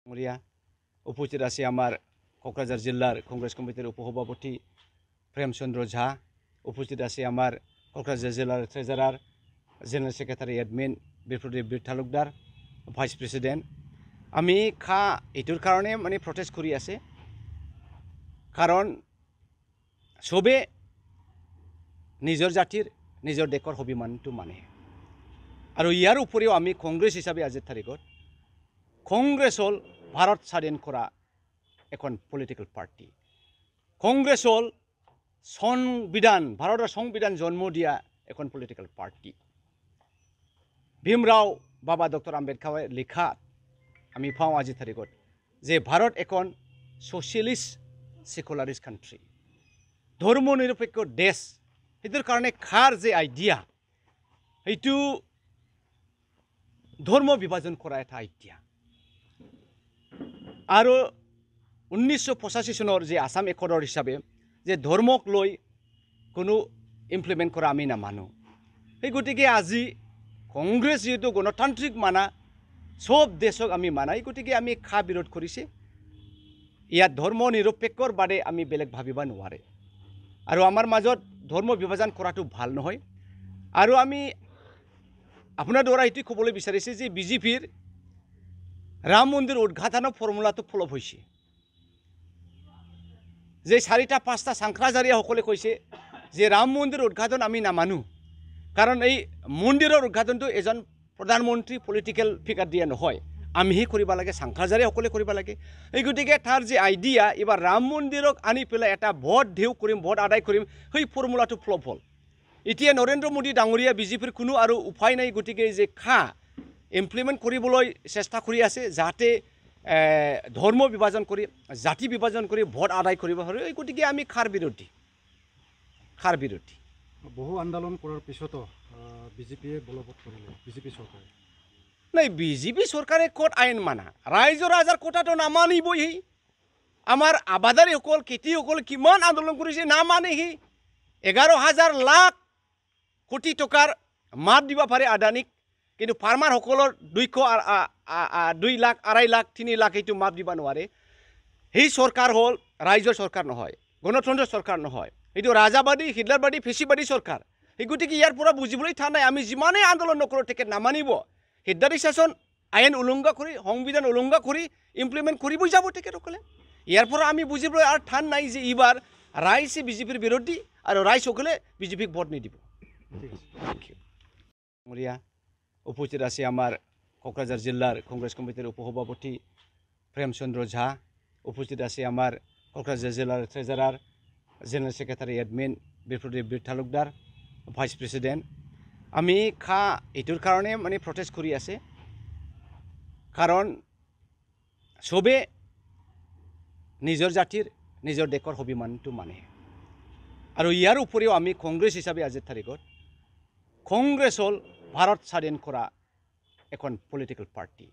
মরিয়া উপস্থিত আছে আমার কক্রাঝার জেলার কংগ্রেস কমিটির উপসভাপতি প্রেমচন্দ্র ঝা, উপস্থিত আছে আমার কক্রাঝার জেলার ট্রেজারার জেনারেল সেক্রেটারি এডমিন বিপ্লবদেব বীর তালুকদার, ভাইস প্রেসিডেন্ট। আমি এইটোর কারণে প্রটেস্ট করি আছে, কারণ সবে নিজের জাতির নিজের দেশৰ অভিমানটো মানে। আৰু ইয়াৰ উপৰিও আমি কংগ্ৰেছ হিচাপে আজিৰ তাৰিখত কংগ্ৰেছ হ'ল ভাৰত স্বাধীন কৰা এখন পলিটিকেল পাৰ্টি। কংগ্ৰেছ হ'ল ভাৰতৰ সংবিধান জন্ম দিয়া এখন পলিটিকেল পাৰ্টি। ভীমৰাও বাবা ডক্টৰ আম্বেদকাৰে লিখা আমি পাওঁ আজিৰ তাৰিখত যে ভাৰত এখন ছ'চিয়েলিষ্ট সেকুলাৰিস্ট কান্ট্ৰি, ধৰ্ম নিৰপেক্ষ দেশ। সেইটোৰ কাৰণে যে আইডিয়া, সেইটো ধৰ্ম বিভাজন কৰা এটা আইডিয়া। আৰু 1985 চনৰ যে আসাম একৰ্ডৰ হিচাপে যে ধৰ্মক লৈ কোনো ইমপ্লিমেণ্ট কৰা আমি নামানো। সেই গতিকে আজি কংগ্ৰেছ যেহেতু গণতান্ত্ৰিক মানা, সব দেশক আমি মানাই, গতিকে আমি বিৰোধ কৰিছে। ইয়াত ধৰ্ম নিৰপেক্ষৰ বাদে আমি বেলেগ ভাবিব নোৱাৰে। আৰু আমাৰ মাজত ধৰ্ম বিভাজন কৰাটো ভাল নহয়। আৰু আমি আপোনাৰ দ্বাৰা এইটো ক'বলৈ বিচাৰিছে যে বিজেপিৰ ৰাম মন্দিৰ উদ্ঘাটনৰ ফৰ্মুলাটো ফলপ হৈছে। যে 4-5টা শংকৰাচাৰ্যসকলে কৈছে যে ৰাম মন্দিৰ উদ্ঘাটন আমি নামানো, কাৰণ এই মন্দিৰৰ উদ্ঘাটনটো এজন প্ৰধানমন্ত্ৰী পলিটিকেল ফিগাৰ দিয়া নহয়, আমিহে কৰিব লাগে, শংকৰাচাৰ্যসকলে কৰিব লাগে। এই গতিকে তাৰ যে আইডিয়া, এবাৰ ৰাম মন্দিৰক আনি পেলাই এটা ভোট কৰিম, ভোট আদায় কৰিম, সেই ফৰ্মুলাটো ফ্লপ হ'ল। এতিয়া নৰেন্দ্ৰ মোদী ডাঙৰীয়া বিজেপিৰ কোনো আৰু উপায় নাই, গতিকে যে ইমপ্লিমেণ্ট কৰিবলৈ চেষ্টা কৰি আছে, যাতে ধৰ্ম বিভাজন কৰি, জাতি বিভাজন কৰি ভোট আদায় কৰিব পাৰে। এই গতিকে আমি বিৰোধী। বহু আন্দোলন কৰাৰ পিছতো বিজেপিয়ে বলবৎ কৰিলে, বিজেপি চৰকাৰে। নাই, বিজেপি চৰকাৰে ক'ত আইন মানা? ৰাইজৰ ৰাজাৰ কোটাটো নামানিবহি। আমাৰ আবাদাৰীসকল, খেতিয়কসকল কিমান আন্দোলন কৰিছে, নামানেহি। 11,000 লাখ কোটি টকাৰ মাত দিব পাৰে আদানীক, কিন্তু ফাৰ্মাৰসকলৰ 2 লাখ, 2.5 লাখ, 3 লাখ এইটো মাত দিব নোৱাৰে। সেই চৰকাৰ হ'ল ৰাইজৰ চৰকাৰ নহয়, গণতন্ত্ৰৰ চৰকাৰ নহয়, এইটো ৰাজাবাদী, হিটলাৰবাদী, ফেচিবাদী চৰকাৰ। সেই গতিকে ইয়াৰ পৰা বুজিবলৈ ঠাই নাই। আমি যিমানেই আন্দোলন নকৰোঁ তেখেত নামানিব। হিটলাৰী শাসন আইন উলংঘা কৰি, সংবিধান উলংঘা কৰি ইমপ্লিমেণ্ট কৰিবই যাব তেখেতসকলে। ইয়াৰ পৰা আমি বুজিবলৈ আৰু ঠান নাই যে এইবাৰ ৰাইজে বিজেপিৰ বিৰোধী আৰু ৰাইজসকলে বিজেপিক ভোট নিদিব। মৰিয়া উপস্থিত আছে আমাৰ কক্ৰাঝাৰ জিলাৰ কংগ্ৰেছ কমিটিৰ উপসভাপতি প্ৰেমচন্দ্ৰ ঝা, উপস্থিত আছে আমাৰ কক্ৰাঝাৰ জিলাৰ ট্ৰেজাৰাৰ জেনাৰেল সেক্ৰেটাৰি এডমিন বিপ্লবদেব বীৰ তালুকদাৰ, ভাইস প্ৰেসিডেন্ট। আমি এইটোৰ কাৰণে প্ৰটেষ্ট কৰি আছে, কাৰণ সবে নিজৰ জাতিৰ নিজৰ দেশৰ অভিমানটো মানে। আৰু ইয়াৰ উপৰিও আমি কংগ্ৰেছ হিচাপে আজিৰ তাৰিখত কংগ্ৰেছ হ'ল ভাৰত স্বাধীন কৰা এখন পলিটিকেল পাৰ্টি।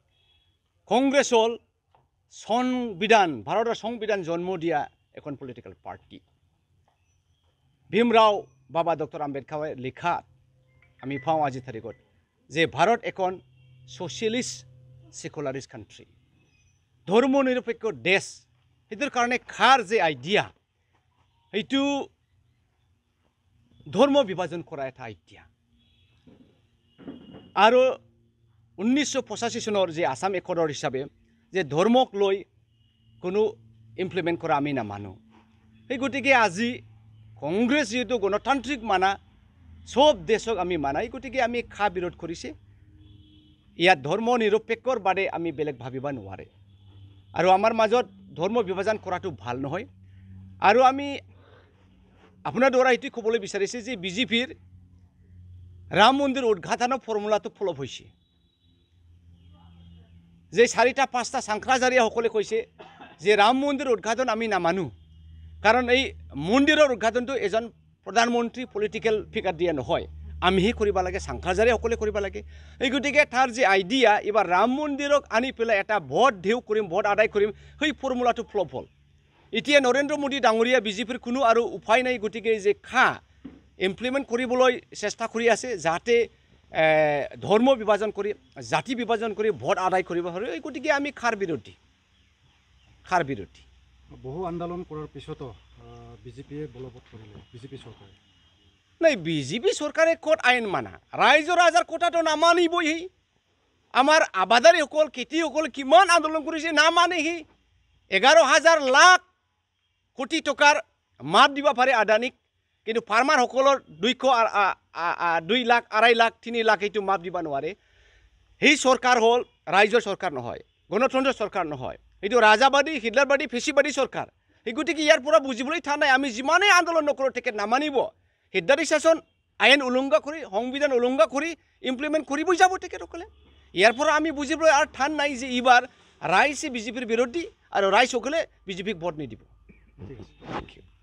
কংগ্ৰেছ হ'ল ভাৰতৰ সংবিধান জন্ম দিয়া এখন পলিটিকেল পাৰ্টি। ভীমৰাও বাবা ডক্টৰ আম্বেদকাৰে লিখা আমি পাওঁ আজিৰ তাৰিখত যে ভাৰত এখন ছ'চিয়েলিষ্ট সেকুলাৰিস্ট কান্ট্ৰি, ধৰ্ম নিৰপেক্ষ দেশ। সেইটোৰ কাৰণে যে আইডিয়া, সেইটো ধৰ্ম বিভাজন কৰা এটা আইডিয়া। আৰু 1985 চনৰ যে আসাম একৰ্ডৰ হিচাপে যে ধৰ্মক লৈ কোনো ইমপ্লিমেণ্ট কৰা আমি নামানো। সেই গতিকে আজি কংগ্ৰেছ যেহেতু গণতান্ত্ৰিক মানা, সব দেশক আমি মানাই, গতিকে আমি বিৰোধ কৰিছে। ইয়াত ধৰ্ম নিৰপেক্ষৰ বাদে আমি বেলেগ ভাবিব নোৱাৰে। আৰু আমাৰ মাজত ধৰ্ম বিভাজন কৰাটো ভাল নহয়। আৰু আমি আপোনাৰ দ্বাৰা এইটো ক'বলৈ বিচাৰিছে যে বিজেপিৰ ৰাম মন্দিৰ উদ্ঘাটনৰ ফৰ্মুলাটো ফলপ হৈছে। যে 4-5টা শংকৰাচাৰ্যসকলে কৈছে যে ৰাম মন্দিৰ উদ্ঘাটন আমি নামানো, কাৰণ এই মন্দিৰৰ উদ্ঘাটনটো এজন প্ৰধানমন্ত্ৰী পলিটিকেল ফিগাৰ দিয়া নহয়, আমিহে কৰিব লাগে, শংকৰাচাৰ্যসকলে কৰিব লাগে। এই গতিকে তাৰ যে আইডিয়া, এবাৰ ৰাম মন্দিৰক আনি পেলাই এটা ভোট কৰিম, ভোট আদায় কৰিম, সেই ফৰ্মুলাটো ফ্লপ হ'ল। এতিয়া নৰেন্দ্ৰ মোদী ডাঙৰীয়া বিজেপিৰ কোনো আৰু উপায় নাই, গতিকে যে ইমপ্লিমেণ্ট কৰিবলৈ চেষ্টা কৰি আছে, যাতে ধৰ্ম বিভাজন কৰি, জাতি বিভাজন কৰি ভোট আদায় কৰিব পাৰে। এই গতিকে আমি বিৰোধী। সাৰ বিৰোধী বহু আন্দোলন কৰাৰ পিছতো বিজেপিয়ে বলবৎ কৰিলে বিজেপি চৰকাৰে নাই বিজেপি চৰকাৰে ক'ত আইন মানা ৰাইজৰ ৰাজাৰ কোটাটো নামানিবই আমাৰ আবাদাৰীসকল খেতিয়কসকল কিমান আন্দোলন কৰিছে নামানেহি 11,000 লাখ কোটি টকাৰ মাত দিব পাৰে আদানীক কিন্তু ফাৰ্মাৰসকলৰ 2 লাখ 2.5 লাখ 3 লাখ এইটো মাত দিব নোৱাৰে সেই চৰকাৰ হ'ল ৰাইজৰ চৰকাৰ নহয় গণতন্ত্ৰৰ চৰকাৰ নহয় এইটো ৰাজাবাদী হিটলাৰবাদী ফেচিবাদী চৰকাৰ এই গতিকে ইয়াৰ পৰা বুজিবলৈ ঠাই নাই আমি যিমানেই আন্দোলন নকৰোঁ তেখেত নামানিব হিটলাৰী শাসন আইন উলংঘা কৰি সংবিধান উলংঘা কৰি ইমপ্লিমেণ্ট কৰিবই যাব তেখেতসকলে ইয়াৰ পৰা আমি বুজিবলৈ আৰু ঠান নাই যে এইবাৰ ৰাইজে বিজেপিৰ বিৰোধী আৰু ৰাইজসকলে বিজেপিক ভোট নিদিব ঠিক আছে Thank you.